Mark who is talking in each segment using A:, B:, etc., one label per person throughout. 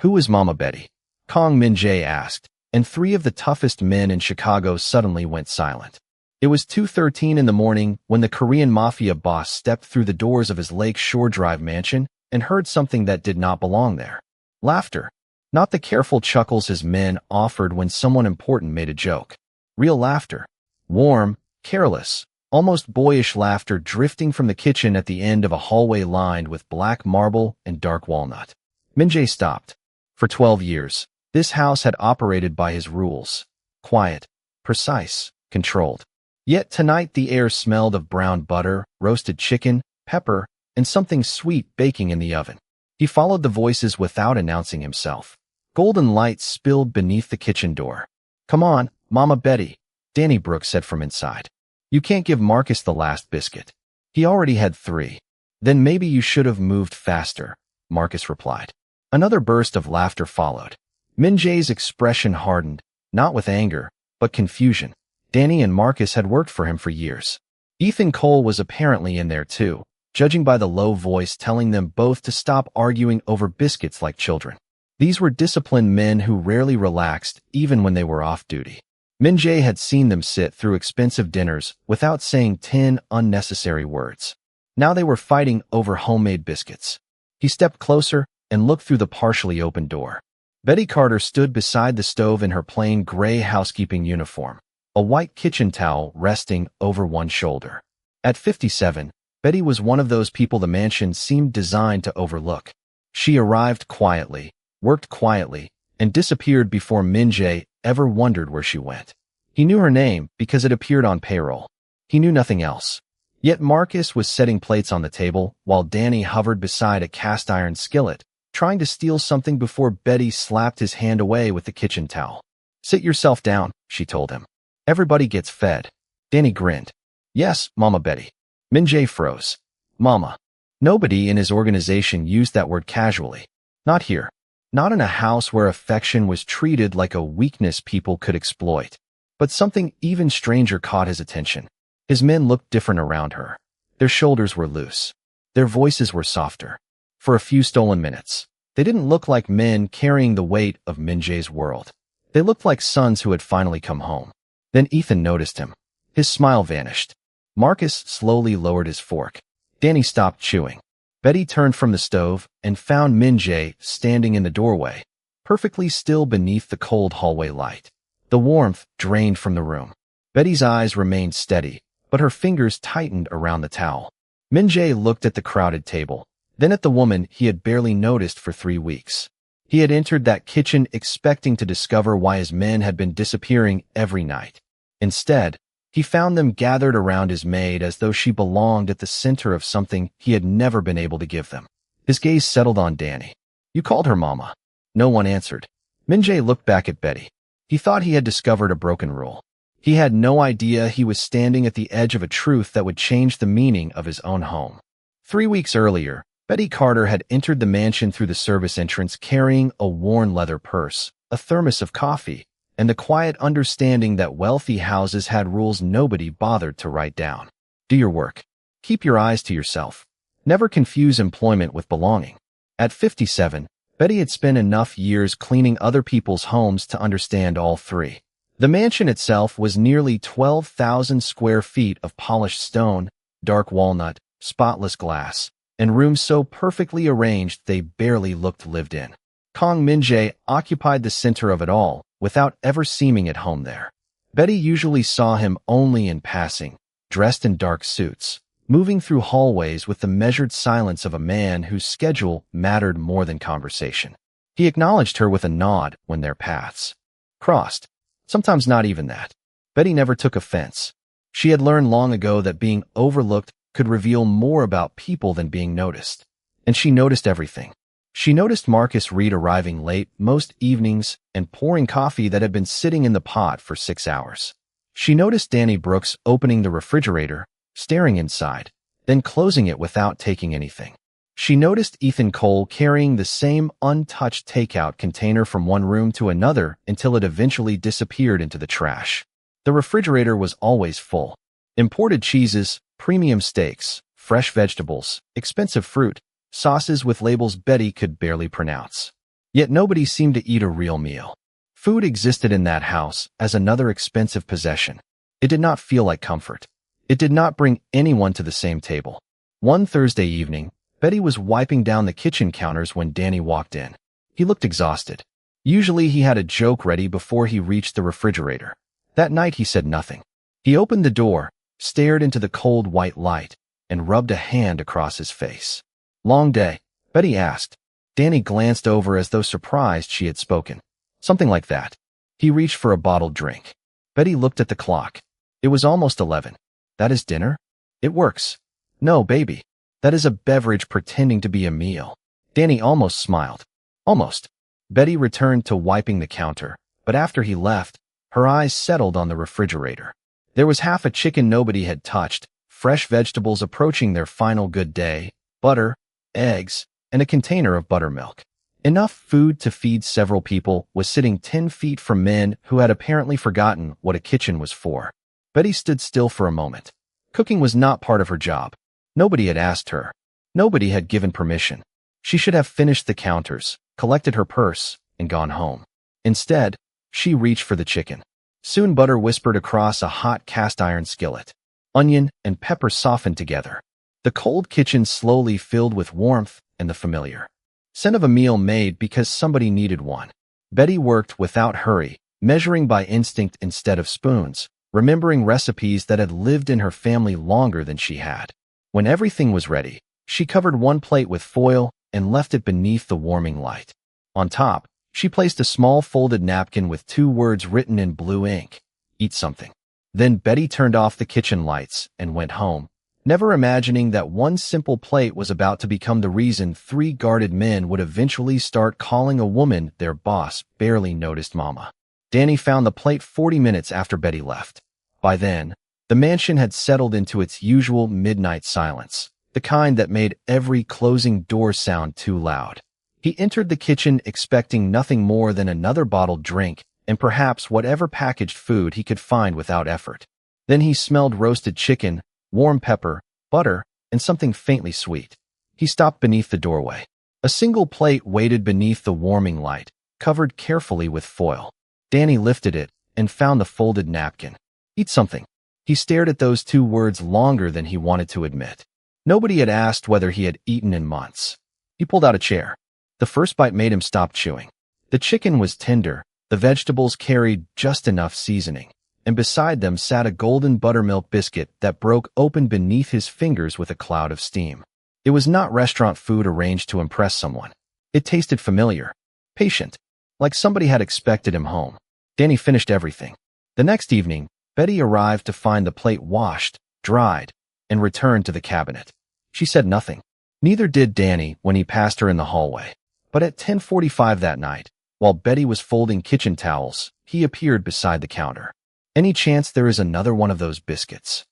A: Who is Mama Betty? Kong Min-jae asked, and three of the toughest men in Chicago suddenly went silent. It was 2:13 in the morning when the Korean Mafia boss stepped through the doors of his Lake Shore Drive mansion and heard something that did not belong there. Laughter. Not the careful chuckles his men offered when someone important made a joke. Real laughter. Warm, careless, almost boyish laughter drifting from the kitchen at the end of a hallway lined with black marble and dark walnut. Min-jae stopped. For 12 years, this house had operated by his rules. Quiet, precise, controlled. Yet tonight the air smelled of brown butter, roasted chicken, pepper, and something sweet baking in the oven. He followed the voices without announcing himself. Golden light spilled beneath the kitchen door. "Come on, Mama Betty," Danny Brooks said from inside. "You can't give Marcus the last biscuit. He already had 3. "Then maybe you should have moved faster," Marcus replied. Another burst of laughter followed. Min-jae's expression hardened, not with anger, but confusion. Danny and Marcus had worked for him for years. Ethan Cole was apparently in there too, judging by the low voice telling them both to stop arguing over biscuits like children. These were disciplined men who rarely relaxed, even when they were off duty. Min-jae had seen them sit through expensive dinners without saying 10 unnecessary words. Now they were fighting over homemade biscuits. He stepped closer and looked through the partially open door. Betty Carter stood beside the stove in her plain gray housekeeping uniform, a white kitchen towel resting over one shoulder. At 57, Betty was one of those people the mansion seemed designed to overlook. She arrived quietly, worked quietly, and disappeared before Min-jae ever wondered where she went. He knew her name because it appeared on payroll. He knew nothing else. Yet Marcus was setting plates on the table while Danny hovered beside a cast-iron skillet, trying to steal something before Betty slapped his hand away with the kitchen towel. "Sit yourself down," she told him. "Everybody gets fed." Danny grinned. "Yes, Mama Betty." Min-jae froze. "Mama." Nobody in his organization used that word casually. Not here. Not in a house where affection was treated like a weakness people could exploit. But something even stranger caught his attention. His men looked different around her. Their shoulders were loose. Their voices were softer. For a few stolen minutes, they didn't look like men carrying the weight of Min-jae's world. They looked like sons who had finally come home. Then Ethan noticed him. His smile vanished. Marcus slowly lowered his fork. Danny stopped chewing. Betty turned from the stove and found Min-jae standing in the doorway, perfectly still beneath the cold hallway light. The warmth drained from the room. Betty's eyes remained steady, but her fingers tightened around the towel. Min-jae looked at the crowded table, then at the woman he had barely noticed for 3 weeks. He had entered that kitchen expecting to discover why his men had been disappearing every night. Instead, he found them gathered around his maid as though she belonged at the center of something he had never been able to give them. His gaze settled on Danny. "You called her Mama." No one answered. Min-jae looked back at Betty. He thought he had discovered a broken rule. He had no idea he was standing at the edge of a truth that would change the meaning of his own home. 3 weeks earlier, Betty Carter had entered the mansion through the service entrance carrying a worn leather purse, a thermos of coffee, and the quiet understanding that wealthy houses had rules nobody bothered to write down. Do your work. Keep your eyes to yourself. Never confuse employment with belonging. At 57, Betty had spent enough years cleaning other people's homes to understand all 3. The mansion itself was nearly 12,000 square feet of polished stone, dark walnut, spotless glass, and rooms so perfectly arranged they barely looked lived in. Kong Min-jae occupied the center of it all, without ever seeming at home there. Betty usually saw him only in passing, dressed in dark suits, moving through hallways with the measured silence of a man whose schedule mattered more than conversation. He acknowledged her with a nod when their paths crossed. Sometimes not even that. Betty never took offense. She had learned long ago that being overlooked could reveal more about people than being noticed. And she noticed everything. She noticed Marcus Reed arriving late most evenings and pouring coffee that had been sitting in the pot for 6 hours. She noticed Danny Brooks opening the refrigerator, staring inside, then closing it without taking anything. She noticed Ethan Cole carrying the same untouched takeout container from one room to another until it eventually disappeared into the trash. The refrigerator was always full. Imported cheeses, premium steaks, fresh vegetables, expensive fruit, sauces with labels Betty could barely pronounce. Yet nobody seemed to eat a real meal. Food existed in that house as another expensive possession. It did not feel like comfort. It did not bring anyone to the same table. One Thursday evening, Betty was wiping down the kitchen counters when Danny walked in. He looked exhausted. Usually he had a joke ready before he reached the refrigerator. That night he said nothing. He opened the door, stared into the cold white light, and rubbed a hand across his face. "Long day?" Betty asked. Danny glanced over as though surprised she had spoken. "Something like that." He reached for a bottled drink. Betty looked at the clock. It was almost 11. "That is dinner?" "It works." "No, baby. That is a beverage pretending to be a meal." Danny almost smiled. "Almost." Betty returned to wiping the counter, but after he left, her eyes settled on the refrigerator. There was half a chicken nobody had touched, fresh vegetables approaching their final good day, butter, eggs, and a container of buttermilk. Enough food to feed several people was sitting 10 feet from men who had apparently forgotten what a kitchen was for. Betty stood still for a moment. Cooking was not part of her job. Nobody had asked her. Nobody had given permission. She should have finished the counters, collected her purse, and gone home. Instead, she reached for the chicken. Soon butter whispered across a hot cast-iron skillet. Onion and pepper softened together. The cold kitchen slowly filled with warmth and the familiar scent of a meal made because somebody needed one. Betty worked without hurry, measuring by instinct instead of spoons, remembering recipes that had lived in her family longer than she had. When everything was ready, she covered one plate with foil and left it beneath the warming light. On top, she placed a small folded napkin with 2 words written in blue ink: "Eat something." Then Betty turned off the kitchen lights and went home, never imagining that one simple plate was about to become the reason 3 guarded men would eventually start calling a woman their boss. Barely noticed Mama. Danny found the plate 40 minutes after Betty left. By then, the mansion had settled into its usual midnight silence, the kind that made every closing door sound too loud. He entered the kitchen expecting nothing more than another bottled drink and perhaps whatever packaged food he could find without effort. Then he smelled roasted chicken, warm pepper, butter, and something faintly sweet. He stopped beneath the doorway. A single plate waited beneath the warming light, covered carefully with foil. Danny lifted it and found the folded napkin. "Eat something." He stared at those 2 words longer than he wanted to admit. Nobody had asked whether he had eaten in months. He pulled out a chair. The first bite made him stop chewing. The chicken was tender, the vegetables carried just enough seasoning, and beside them sat a golden buttermilk biscuit that broke open beneath his fingers with a cloud of steam. It was not restaurant food arranged to impress someone. It tasted familiar, patient, like somebody had expected him home. Danny finished everything. The next evening, Betty arrived to find the plate washed, dried, and returned to the cabinet. She said nothing. Neither did Danny when he passed her in the hallway. But at 10:45 that night, while Betty was folding kitchen towels, he appeared beside the counter. "Any chance there is another one of those biscuits?"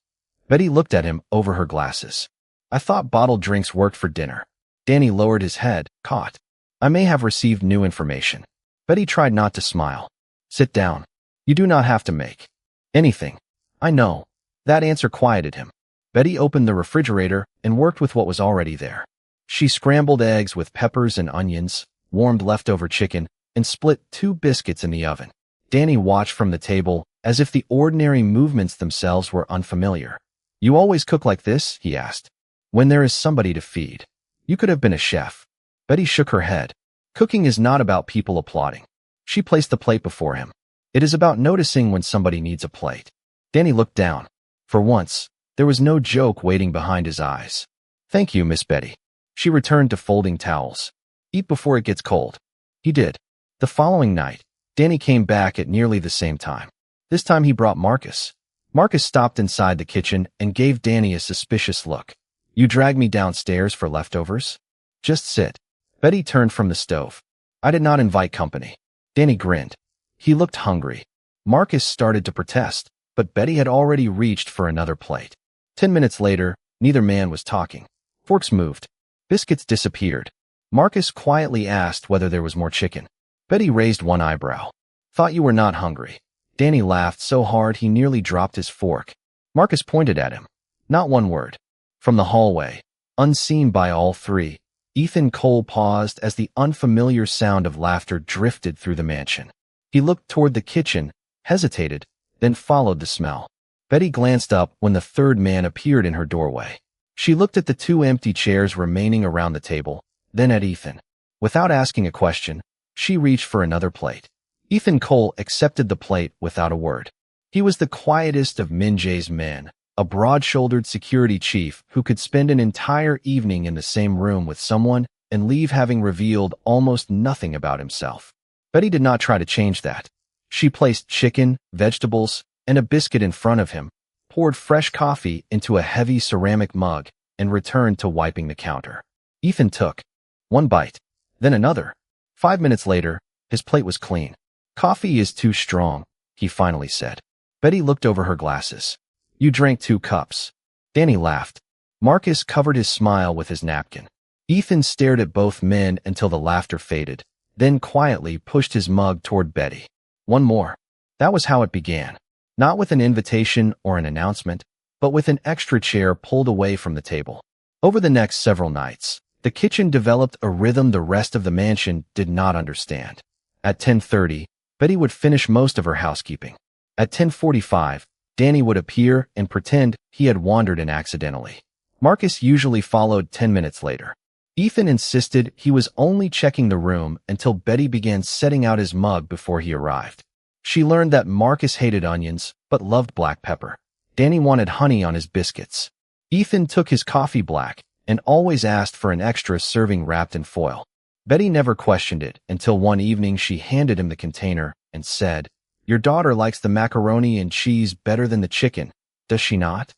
A: Betty looked at him over her glasses. "I thought bottled drinks worked for dinner." Danny lowered his head, caught. "I may have received new information." Betty tried not to smile. "Sit down. You do not have to make anything." "I know." That answer quieted him. Betty opened the refrigerator and worked with what was already there. She scrambled eggs with peppers and onions, warmed leftover chicken, and split 2 biscuits in the oven. Danny watched from the table as if the ordinary movements themselves were unfamiliar. "You always cook like this?" he asked. "When there is somebody to feed. You could have been a chef." Betty shook her head. "Cooking is not about people applauding." She placed the plate before him. "It is about noticing when somebody needs a plate." Danny looked down. For once, there was no joke waiting behind his eyes. "Thank you, Miss Betty." She returned to folding towels. "Eat before it gets cold." He did. The following night, Danny came back at nearly the same time. This time he brought Marcus. Marcus stopped inside the kitchen and gave Danny a suspicious look. "You dragged me downstairs for leftovers?" "Just sit." Betty turned from the stove. "I did not invite company." Danny grinned. He looked hungry. Marcus started to protest, but Betty had already reached for another plate. 10 minutes later, neither man was talking. Forks moved. Biscuits disappeared. Marcus quietly asked whether there was more chicken. Betty raised one eyebrow. "Thought you were not hungry." Danny laughed so hard he nearly dropped his fork. Marcus pointed at him. Not one word. From the hallway, unseen by all 3, Ethan Cole paused as the unfamiliar sound of laughter drifted through the mansion. He looked toward the kitchen, hesitated, then followed the smell. Betty glanced up when the third man appeared in her doorway. She looked at the two empty chairs remaining around the table, then at Ethan. Without asking a question, she reached for another plate. Ethan Cole accepted the plate without a word. He was the quietest of Min Jae's men, a broad-shouldered security chief who could spend an entire evening in the same room with someone and leave having revealed almost nothing about himself. Betty did not try to change that. She placed chicken, vegetables, and a biscuit in front of him, poured fresh coffee into a heavy ceramic mug, and returned to wiping the counter. Ethan took one bite, then another. 5 minutes later, his plate was clean. "Coffee is too strong," he finally said. Betty looked over her glasses. "You drank 2 cups. Danny laughed. Marcus covered his smile with his napkin. Ethan stared at both men until the laughter faded, then quietly pushed his mug toward Betty. "One more." That was how it began. Not with an invitation or an announcement, but with an extra chair pulled away from the table. Over the next several nights, the kitchen developed a rhythm the rest of the mansion did not understand. At 10:30, Betty would finish most of her housekeeping. At 10:45, Danny would appear and pretend he had wandered in accidentally. Marcus usually followed 10 minutes later. Ethan insisted he was only checking the room until Betty began setting out his mug before he arrived. She learned that Marcus hated onions, but loved black pepper. Danny wanted honey on his biscuits. Ethan took his coffee black and always asked for an extra serving wrapped in foil. Betty never questioned it until one evening she handed him the container and said, "Your daughter likes the macaroni and cheese better than the chicken, does she not?"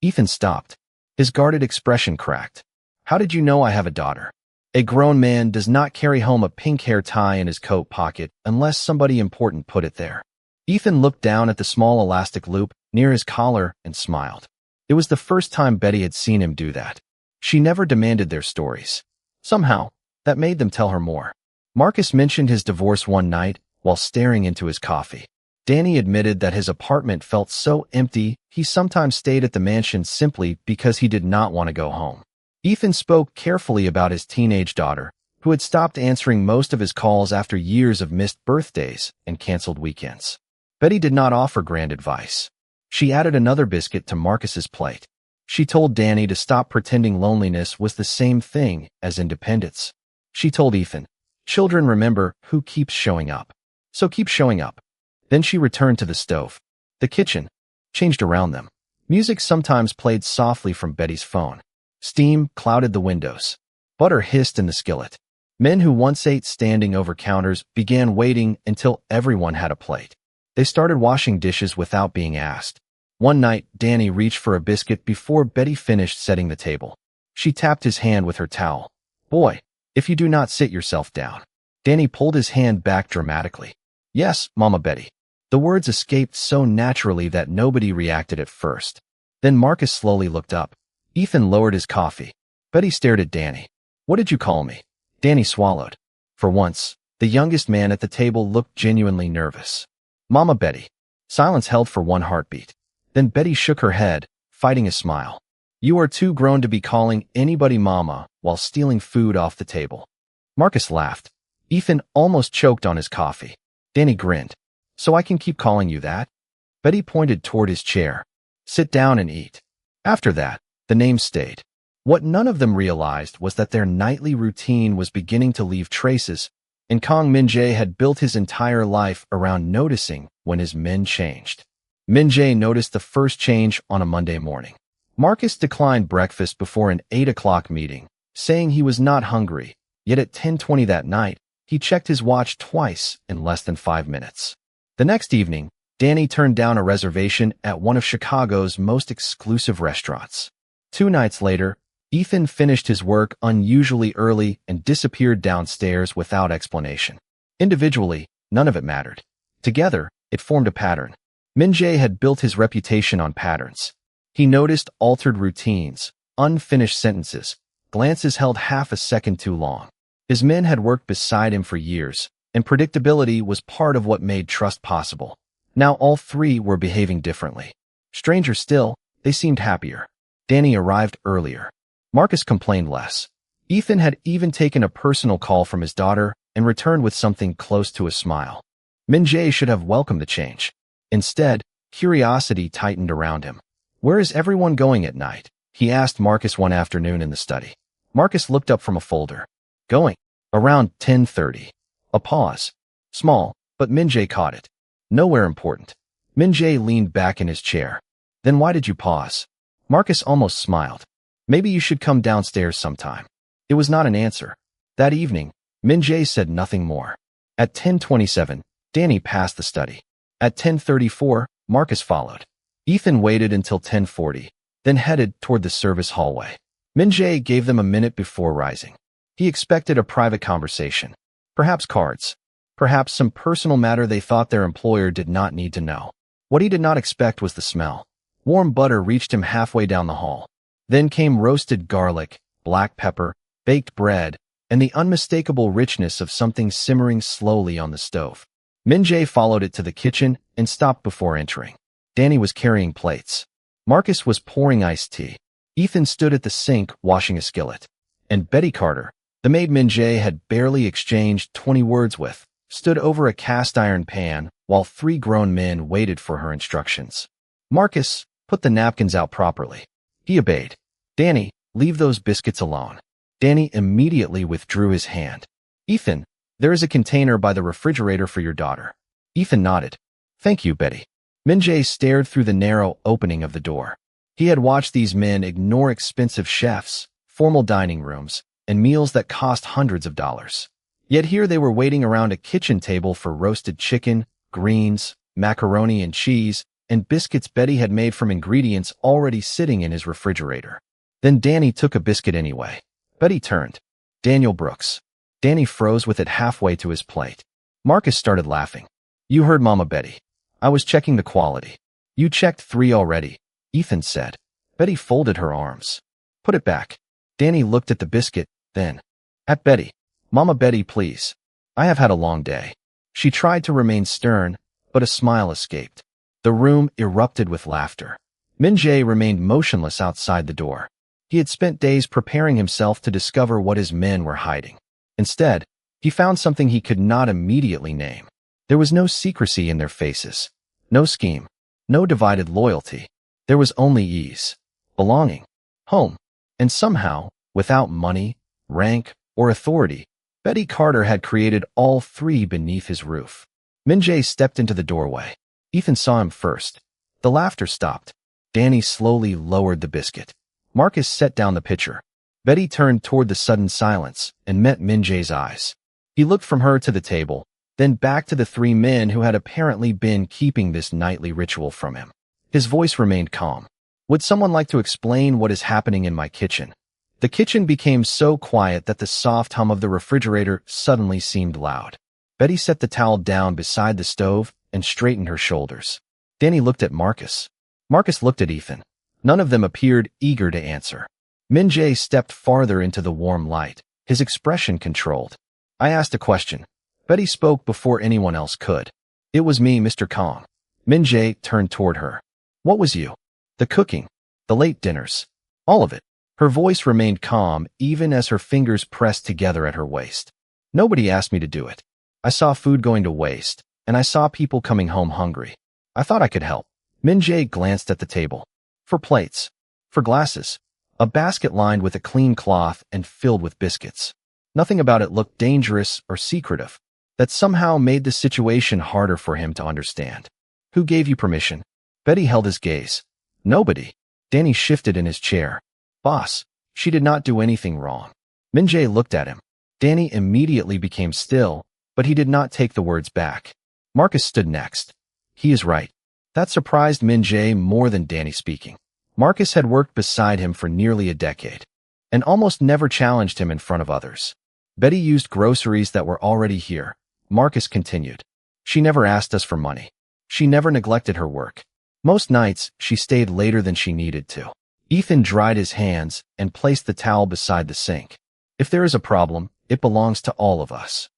A: Ethan stopped. His guarded expression cracked. "How did you know I have a daughter?" A grown man does not carry home a pink hair tie in his coat pocket unless somebody important put it there. Ethan looked down at the small elastic loop near his collar and smiled. It was the first time Betty had seen him do that. She never demanded their stories. Somehow, that made them tell her more. Marcus mentioned his divorce one night while staring into his coffee. Danny admitted that his apartment felt so empty he sometimes stayed at the mansion simply because he did not want to go home. Ethan spoke carefully about his teenage daughter, who had stopped answering most of his calls after years of missed birthdays and canceled weekends. Betty did not offer grand advice. She added another biscuit to Marcus's plate. She told Danny to stop pretending loneliness was the same thing as independence. She told Ethan, "Children remember who keeps showing up. So keep showing up." Then she returned to the stove. The kitchen changed around them. Music sometimes played softly from Betty's phone. Steam clouded the windows. Butter hissed in the skillet. Men who once ate standing over counters began waiting until everyone had a plate. They started washing dishes without being asked. One night, Danny reached for a biscuit before Betty finished setting the table. She tapped his hand with her towel. "Boy, if you do not sit yourself down." Danny pulled his hand back dramatically. "Yes, Mama Betty." The words escaped so naturally that nobody reacted at first. Then Marcus slowly looked up. Ethan lowered his coffee. Betty stared at Danny. "What did you call me?" Danny swallowed. For once, the youngest man at the table looked genuinely nervous. "Mama Betty." Silence held for one heartbeat. Then Betty shook her head, fighting a smile. "You are too grown to be calling anybody Mama while stealing food off the table." Marcus laughed. Ethan almost choked on his coffee. Danny grinned. "So I can keep calling you that?" Betty pointed toward his chair. "Sit down and eat." After that, the name stayed. What none of them realized was that their nightly routine was beginning to leave traces, and Kang Min-jae had built his entire life around noticing when his men changed. Min-jae noticed the first change on a Monday morning. Marcus declined breakfast before an 8 o'clock meeting, saying he was not hungry, yet at 10:20 that night, he checked his watch twice in less than 5 minutes. The next evening, Danny turned down a reservation at one of Chicago's most exclusive restaurants. 2 nights later, Ethan finished his work unusually early and disappeared downstairs without explanation. Individually, none of it mattered. Together, it formed a pattern. Min-jae had built his reputation on patterns. He noticed altered routines, unfinished sentences, glances held half a second too long. His men had worked beside him for years, and predictability was part of what made trust possible. Now all three were behaving differently. Stranger still, they seemed happier. Danny arrived earlier. Marcus complained less. Ethan had even taken a personal call from his daughter and returned with something close to a smile. Min-jae should have welcomed the change. Instead, curiosity tightened around him. "Where is everyone going at night?" he asked Marcus one afternoon in the study. Marcus looked up from a folder. "Going around 10:30. A pause. Small, but Min-jae caught it. "Nowhere important." Min-jae leaned back in his chair. "Then why did you pause?" Marcus almost smiled. "Maybe you should come downstairs sometime." It was not an answer. That evening, Min-jae said nothing more. At 10:27, Danny passed the study. At 10:34, Marcus followed. Ethan waited until 10:40, then headed toward the service hallway. Min-jae gave them a minute before rising. He expected a private conversation. Perhaps cards. Perhaps some personal matter they thought their employer did not need to know. What he did not expect was the smell. Warm butter reached him halfway down the hall. Then came roasted garlic, black pepper, baked bread, and the unmistakable richness of something simmering slowly on the stove. Min-jae followed it to the kitchen and stopped before entering. Danny was carrying plates. Marcus was pouring iced tea. Ethan stood at the sink washing a skillet. And Betty Carter, the maid Min-jae had barely exchanged 20 words with, stood over a cast-iron pan while 3 grown men waited for her instructions. "Marcus, put the napkins out properly." He obeyed. "Danny, leave those biscuits alone." Danny immediately withdrew his hand. "Ethan, there is a container by the refrigerator for your daughter." Ethan nodded. "Thank you, Betty." Min-jae stared through the narrow opening of the door. He had watched these men ignore expensive chefs, formal dining rooms, and meals that cost hundreds of dollars. Yet here they were waiting around a kitchen table for roasted chicken, greens, macaroni and cheese, and biscuits Betty had made from ingredients already sitting in his refrigerator. Then Danny took a biscuit anyway. Betty turned. "Daniel Brooks." Danny froze with it halfway to his plate. Marcus started laughing. "You heard Mama Betty. I was checking the quality." "You checked 3 already," Ethan said. Betty folded her arms. "Put it back." Danny looked at the biscuit, then at Betty. "Mama Betty, please. I have had a long day." She tried to remain stern, but a smile escaped. The room erupted with laughter. Min-jae remained motionless outside the door. He had spent days preparing himself to discover what his men were hiding. Instead, he found something he could not immediately name. There was no secrecy in their faces, no scheme, no divided loyalty. There was only ease, belonging, home, and somehow, without money, rank, or authority, Betty Carter had created all 3 beneath his roof. Min-jae stepped into the doorway. Ethan saw him first. The laughter stopped. Danny slowly lowered the biscuit. Marcus set down the pitcher. Betty turned toward the sudden silence and met Min-jae's eyes. He looked from her to the table, then back to the 3 men who had apparently been keeping this nightly ritual from him. His voice remained calm. "Would someone like to explain what is happening in my kitchen?" The kitchen became so quiet that the soft hum of the refrigerator suddenly seemed loud. Betty set the towel down beside the stove and straightened her shoulders. Danny looked at Marcus. Marcus looked at Ethan. None of them appeared eager to answer. Min-jae stepped farther into the warm light, his expression controlled. "I asked a question." Betty spoke before anyone else could. "It was me, Mr. Kong." Min-jae turned toward her. "What was you?" "The cooking. The late dinners. All of it." Her voice remained calm even as her fingers pressed together at her waist. "Nobody asked me to do it. I saw food going to waste, and I saw people coming home hungry. I thought I could help." Min-jae glanced at the table. For plates. For glasses. A basket lined with a clean cloth and filled with biscuits. Nothing about it looked dangerous or secretive. That somehow made the situation harder for him to understand. "Who gave you permission?" Betty held his gaze. "Nobody." Danny shifted in his chair. "Boss, she did not do anything wrong." Min-jae looked at him. Danny immediately became still, but he did not take the words back. Marcus stood next. "He is right." That surprised Min-jae more than Danny speaking. Marcus had worked beside him for nearly a decade, and almost never challenged him in front of others. Betty used groceries that were already here. Marcus continued. "She never asked us for money. She never neglected her work. Most nights, she stayed later than she needed to." Ethan dried his hands and placed the towel beside the sink. "If there is a problem, it belongs to all of us."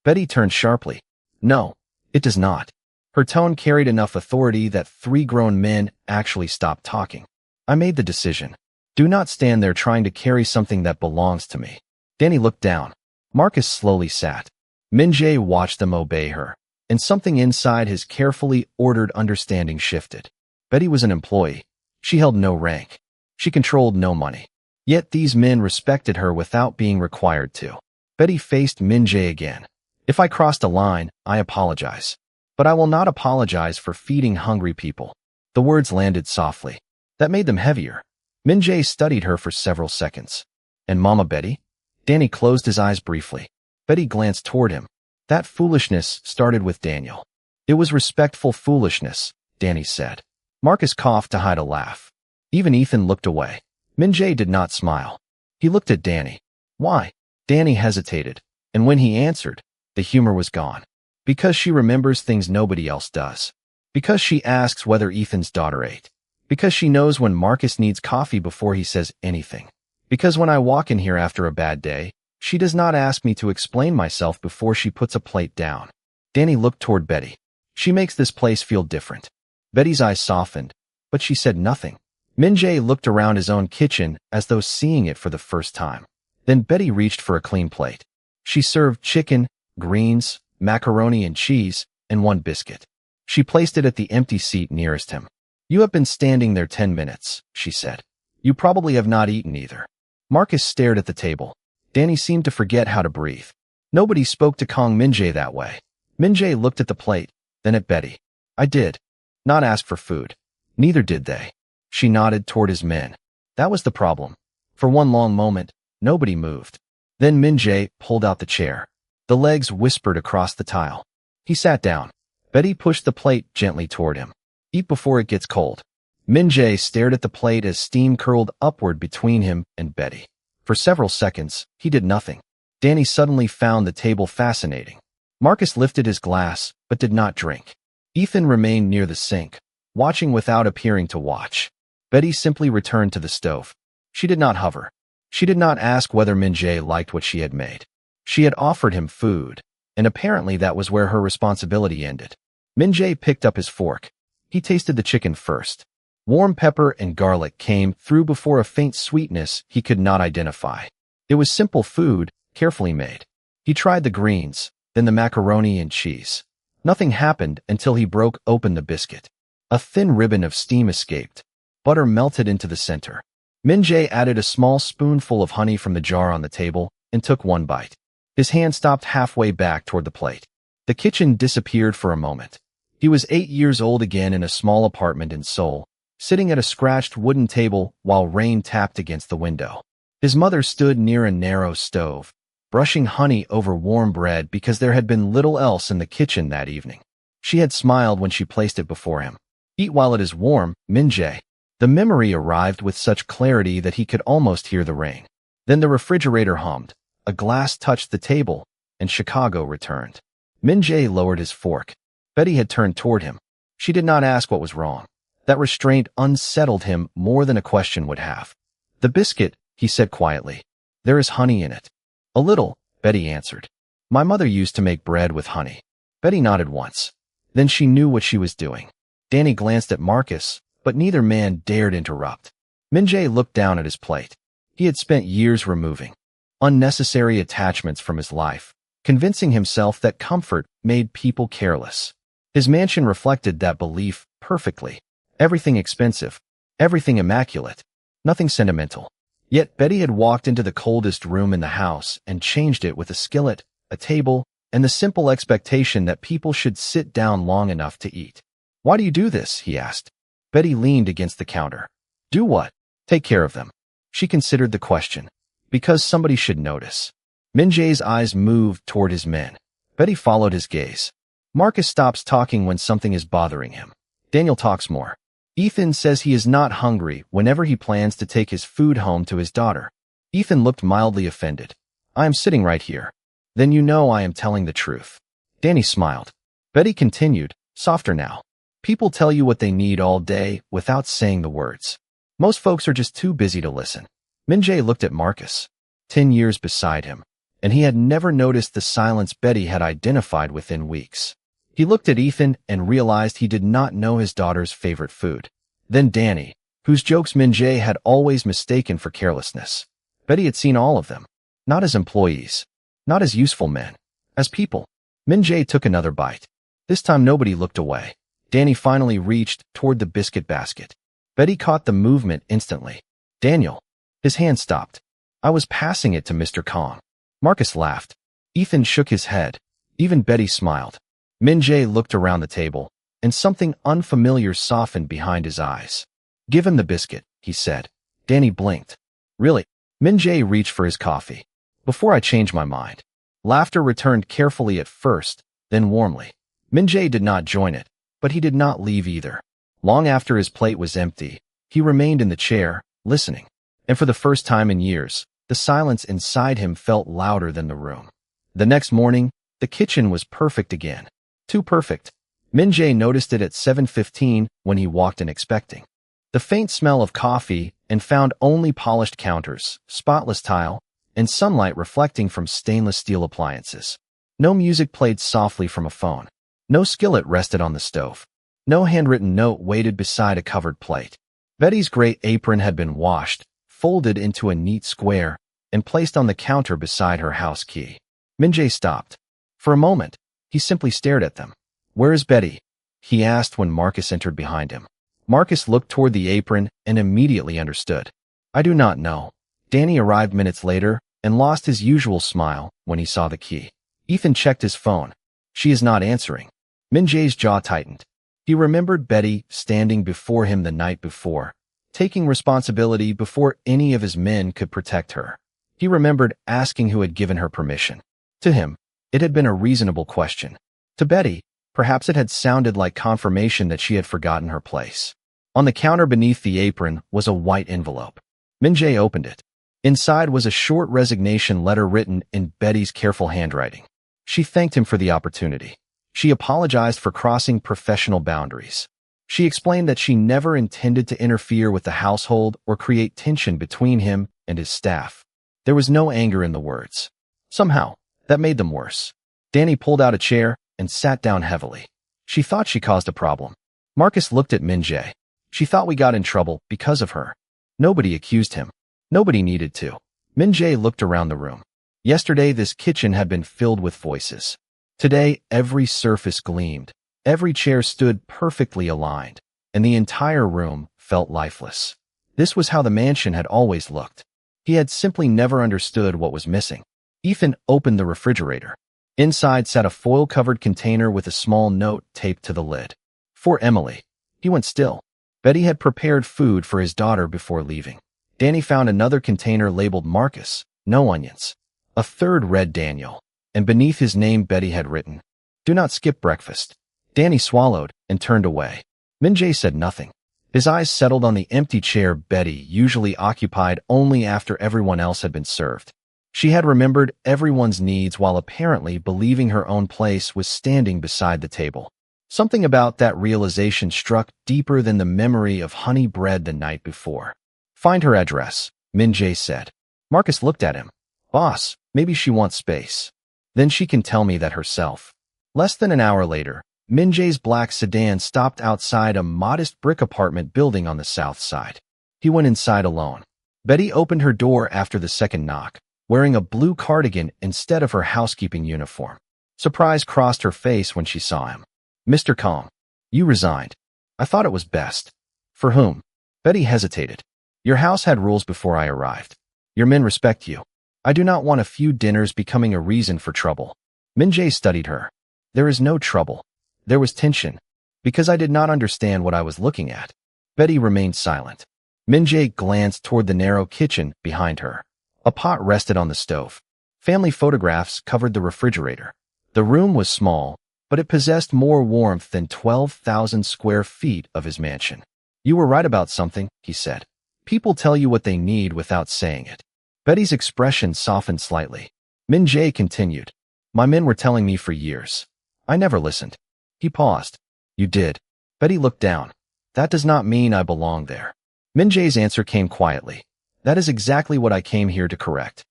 A: Betty turned sharply. "No, it does not." Her tone carried enough authority that 3 grown men actually stopped talking. "I made the decision. Do not stand there trying to carry something that belongs to me." Danny looked down. Marcus slowly sat. Min-jae watched them obey her, and something inside his carefully ordered understanding shifted. Betty was an employee. She held no rank. She controlled no money. Yet these men respected her without being required to. Betty faced Min-jae again. If I crossed a line, I apologize. But I will not apologize for feeding hungry people. The words landed softly. That made them heavier. Min-jae studied her for several seconds. And Mama Betty? Danny closed his eyes briefly. Betty glanced toward him. That foolishness started with Daniel. It was respectful foolishness, Danny said. Marcus coughed to hide a laugh. Even Ethan looked away. Min-jae did not smile. He looked at Danny. Why? Danny hesitated, and when he answered, the humor was gone. Because she remembers things nobody else does. Because she asks whether Ethan's daughter ate. Because she knows when Marcus needs coffee before he says anything. Because when I walk in here after a bad day, she does not ask me to explain myself before she puts a plate down. Danny looked toward Betty. She makes this place feel different. Betty's eyes softened, but she said nothing. Min-jae looked around his own kitchen as though seeing it for the first time. Then Betty reached for a clean plate. She served chicken, greens, macaroni and cheese, and one biscuit. She placed it at the empty seat nearest him. You have been standing there 10 minutes, she said. You probably have not eaten either. Marcus stared at the table. Danny seemed to forget how to breathe. Nobody spoke to Kong Min-jae that way. Min-jae looked at the plate, then at Betty. I did not ask for food. Neither did they. She nodded toward his men. That was the problem. For one long moment, nobody moved. Then Min-jae pulled out the chair. The legs whispered across the tile. He sat down. Betty pushed the plate gently toward him. Eat before it gets cold. Min-jae stared at the plate as steam curled upward between him and Betty. For several seconds, he did nothing. Danny suddenly found the table fascinating. Marcus lifted his glass, but did not drink. Ethan remained near the sink, watching without appearing to watch. Betty simply returned to the stove. She did not hover. She did not ask whether Min-jae liked what she had made. She had offered him food, and apparently that was where her responsibility ended. Min-jae picked up his fork. He tasted the chicken first. Warm pepper and garlic came through before a faint sweetness he could not identify. It was simple food, carefully made. He tried the greens, then the macaroni and cheese. Nothing happened until he broke open the biscuit. A thin ribbon of steam escaped. Butter melted into the center. Min-jae added a small spoonful of honey from the jar on the table and took one bite. His hand stopped halfway back toward the plate. The kitchen disappeared for a moment. He was 8 years old again in a small apartment in Seoul, sitting at a scratched wooden table while rain tapped against the window. His mother stood near a narrow stove, brushing honey over warm bread because there had been little else in the kitchen that evening. She had smiled when she placed it before him. Eat while it is warm, Min-jae. The memory arrived with such clarity that he could almost hear the rain. Then the refrigerator hummed, a glass touched the table, and Chicago returned. Min-jae lowered his fork. Betty had turned toward him. She did not ask what was wrong. That restraint unsettled him more than a question would have. The biscuit, he said quietly. There is honey in it. A little, Betty answered. My mother used to make bread with honey. Betty nodded once. Then she knew what she was doing. Danny glanced at Marcus, but neither man dared interrupt. Min-jae looked down at his plate. He had spent years removing unnecessary attachments from his life, convincing himself that comfort made people careless. His mansion reflected that belief perfectly. Everything expensive, everything immaculate, nothing sentimental. Yet Betty had walked into the coldest room in the house and changed it with a skillet, a table, and the simple expectation that people should sit down long enough to eat. Why do you do this? He asked. Betty leaned against the counter. Do what? Take care of them. She considered the question. Because somebody should notice. Min-jae's eyes moved toward his men. Betty followed his gaze. Marcus stops talking when something is bothering him. Daniel talks more. Ethan says he is not hungry whenever he plans to take his food home to his daughter. Ethan looked mildly offended. I am sitting right here. Then you know I am telling the truth. Danny smiled. Betty continued, softer now. People tell you what they need all day without saying the words. Most folks are just too busy to listen. Min-jae looked at Marcus, 10 years beside him, and he had never noticed the silence Betty had identified within weeks. He looked at Ethan and realized he did not know his daughter's favorite food. Then Danny, whose jokes Min-jae had always mistaken for carelessness. Betty had seen all of them. Not as employees. Not as useful men. As people. Min-jae took another bite. This time nobody looked away. Danny finally reached toward the biscuit basket. Betty caught the movement instantly. Daniel. His hand stopped. I was passing it to Mr. Kong. Marcus laughed. Ethan shook his head. Even Betty smiled. Min-jae looked around the table, and something unfamiliar softened behind his eyes. Give him the biscuit, he said. Danny blinked. Really? Min-jae reached for his coffee. Before I change my mind. Laughter returned carefully at first, then warmly. Min-jae did not join it, but he did not leave either. Long after his plate was empty, he remained in the chair, listening. And for the first time in years, the silence inside him felt louder than the room. The next morning, the kitchen was perfect again. Too perfect. Min-jae noticed it at 7:15 when he walked in expecting. The faint smell of coffee and found only polished counters, spotless tile, and sunlight reflecting from stainless steel appliances. No music played softly from a phone. No skillet rested on the stove. No handwritten note waited beside a covered plate. Betty's gray apron had been washed, folded into a neat square, and placed on the counter beside her house key. Min-jae stopped. For a moment, he simply stared at them. Where is Betty? He asked when Marcus entered behind him. Marcus looked toward the apron and immediately understood. I do not know. Danny arrived minutes later and lost his usual smile when he saw the key. Ethan checked his phone. She is not answering. Min-jae's jaw tightened. He remembered Betty standing before him the night before, taking responsibility before any of his men could protect her. He remembered asking who had given her permission. To him, it had been a reasonable question. To Betty, perhaps it had sounded like confirmation that she had forgotten her place. On the counter beneath the apron was a white envelope. Min-jae opened it. Inside was a short resignation letter written in Betty's careful handwriting. She thanked him for the opportunity. She apologized for crossing professional boundaries. She explained that she never intended to interfere with the household or create tension between him and his staff. There was no anger in the words. Somehow, that made them worse. Danny pulled out a chair and sat down heavily. She thought she caused a problem. Marcus looked at Min-jae. She thought we got in trouble because of her. Nobody accused him. Nobody needed to. Min-jae looked around the room. Yesterday, this kitchen had been filled with voices. Today, every surface gleamed. Every chair stood perfectly aligned, and the entire room felt lifeless. This was how the mansion had always looked. He had simply never understood what was missing. Ethan opened the refrigerator. Inside sat a foil-covered container with a small note taped to the lid. For Emily. He went still. Betty had prepared food for his daughter before leaving. Danny found another container labeled Marcus, no onions. A third read Daniel, and beneath his name Betty had written, Do not skip breakfast. Danny swallowed and turned away. Min-jae said nothing. His eyes settled on the empty chair Betty usually occupied only after everyone else had been served. She had remembered everyone's needs while apparently believing her own place was standing beside the table. Something about that realization struck deeper than the memory of honey bread the night before. Find her address, Min-jae said. Marcus looked at him. Boss, maybe she wants space. Then she can tell me that herself. Less than an hour later, Min-jae's black sedan stopped outside a modest brick apartment building on the south side. He went inside alone. Betty opened her door after the second knock, wearing a blue cardigan instead of her housekeeping uniform. Surprise crossed her face when she saw him. Mr. Kong, you resigned. I thought it was best. For whom? Betty hesitated. Your house had rules before I arrived. Your men respect you. I do not want a few dinners becoming a reason for trouble. Min-jae studied her. There is no trouble. There was tension, because I did not understand what I was looking at. Betty remained silent. Min-jae glanced toward the narrow kitchen behind her. A pot rested on the stove. Family photographs covered the refrigerator. The room was small, but it possessed more warmth than 12,000 square feet of his mansion. You were right about something, he said. People tell you what they need without saying it. Betty's expression softened slightly. Min-jae continued. My men were telling me for years. I never listened. He paused. You did. Betty looked down. That does not mean I belong there. Min-jae's answer came quietly. That is exactly what I came here to correct.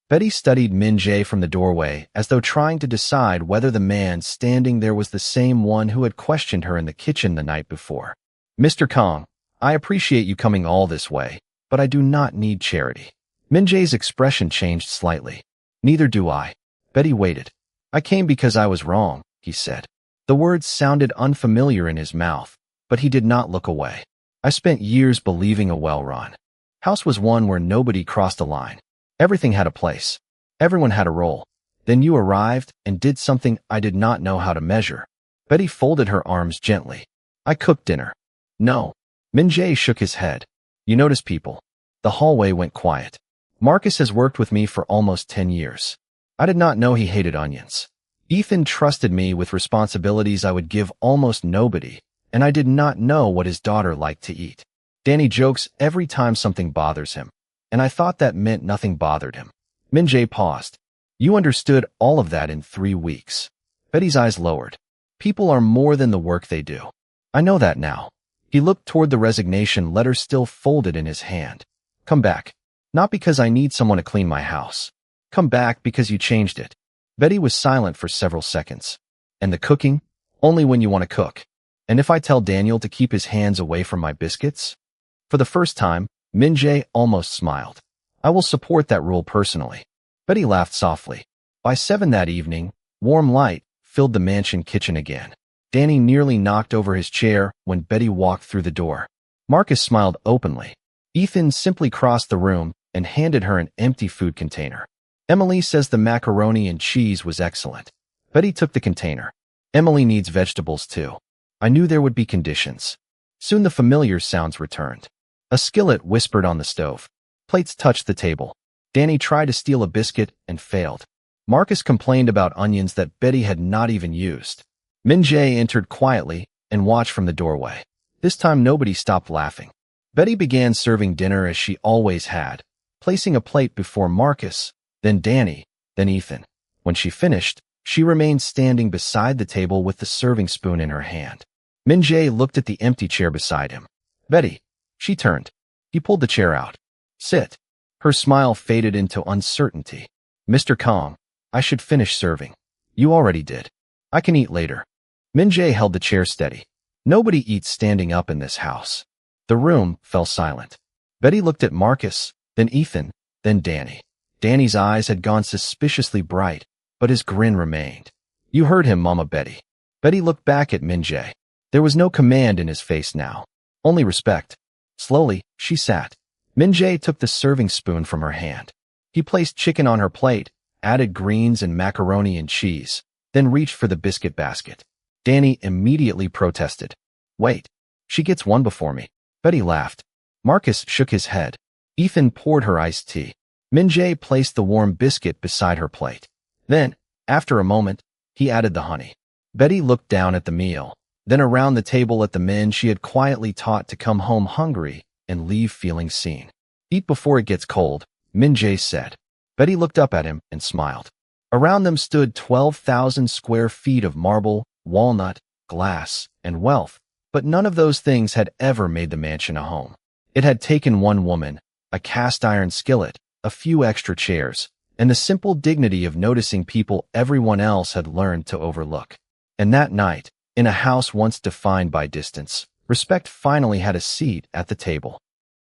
A: Betty studied Min-jae from the doorway as though trying to decide whether the man standing there was the same one who had questioned her in the kitchen the night before. Mr. Kong, I appreciate you coming all this way, but I do not need charity. Min-jae's expression changed slightly. Neither do I. Betty waited. I came because I was wrong, he said. The words sounded unfamiliar in his mouth, but he did not look away. I spent years believing a well-run house was one where nobody crossed a line. Everything had a place. Everyone had a role. Then you arrived and did something I did not know how to measure. Betty folded her arms gently. I cooked dinner. No. Min-jae shook his head. You notice people. The hallway went quiet. Marcus has worked with me for almost 10 years. I did not know he hated onions. Ethan trusted me with responsibilities I would give almost nobody, and I did not know what his daughter liked to eat. Danny jokes every time something bothers him, and I thought that meant nothing bothered him. Min-jae paused. You understood all of that in 3 weeks. Betty's eyes lowered. People are more than the work they do. I know that now. He looked toward the resignation letter still folded in his hand. Come back. Not because I need someone to clean my house. Come back because you changed it. Betty was silent for several seconds. And the cooking? Only when you want to cook. And if I tell Daniel to keep his hands away from my biscuits? For the first time, Min-jae almost smiled. I will support that rule personally. Betty laughed softly. By 7 that evening, warm light filled the mansion kitchen again. Danny nearly knocked over his chair when Betty walked through the door. Marcus smiled openly. Ethan simply crossed the room and handed her an empty food container. Emily says the macaroni and cheese was excellent. Betty took the container. Emily needs vegetables too. I knew there would be conditions. Soon the familiar sounds returned. A skillet whispered on the stove. Plates touched the table. Danny tried to steal a biscuit and failed. Marcus complained about onions that Betty had not even used. Min-jae entered quietly and watched from the doorway. This time nobody stopped laughing. Betty began serving dinner as she always had, placing a plate before Marcus, then Danny, then Ethan. When she finished, she remained standing beside the table with the serving spoon in her hand. Min-jae looked at the empty chair beside him. Betty. She turned. He pulled the chair out. Sit. Her smile faded into uncertainty. Mr. Kong, I should finish serving. You already did. I can eat later. Min-jae held the chair steady. Nobody eats standing up in this house. The room fell silent. Betty looked at Marcus, then Ethan, then Danny. Danny's eyes had gone suspiciously bright, but his grin remained. You heard him, Mama Betty. Betty looked back at Min-jae. There was no command in his face now, only respect. Slowly, she sat. Min-jae took the serving spoon from her hand. He placed chicken on her plate, added greens and macaroni and cheese, then reached for the biscuit basket. Danny immediately protested. Wait, she gets one before me. Betty laughed. Marcus shook his head. Ethan poured her iced tea. Min-jae placed the warm biscuit beside her plate. Then, after a moment, he added the honey. Betty looked down at the meal, then around the table at the men she had quietly taught to come home hungry and leave feeling seen. Eat before it gets cold, Min-jae said. Betty looked up at him and smiled. Around them stood 12,000 square feet of marble, walnut, glass, and wealth, but none of those things had ever made the mansion a home. It had taken one woman, a cast-iron skillet, a few extra chairs, and the simple dignity of noticing people everyone else had learned to overlook. And that night, in a house once defined by distance, respect finally had a seat at the table.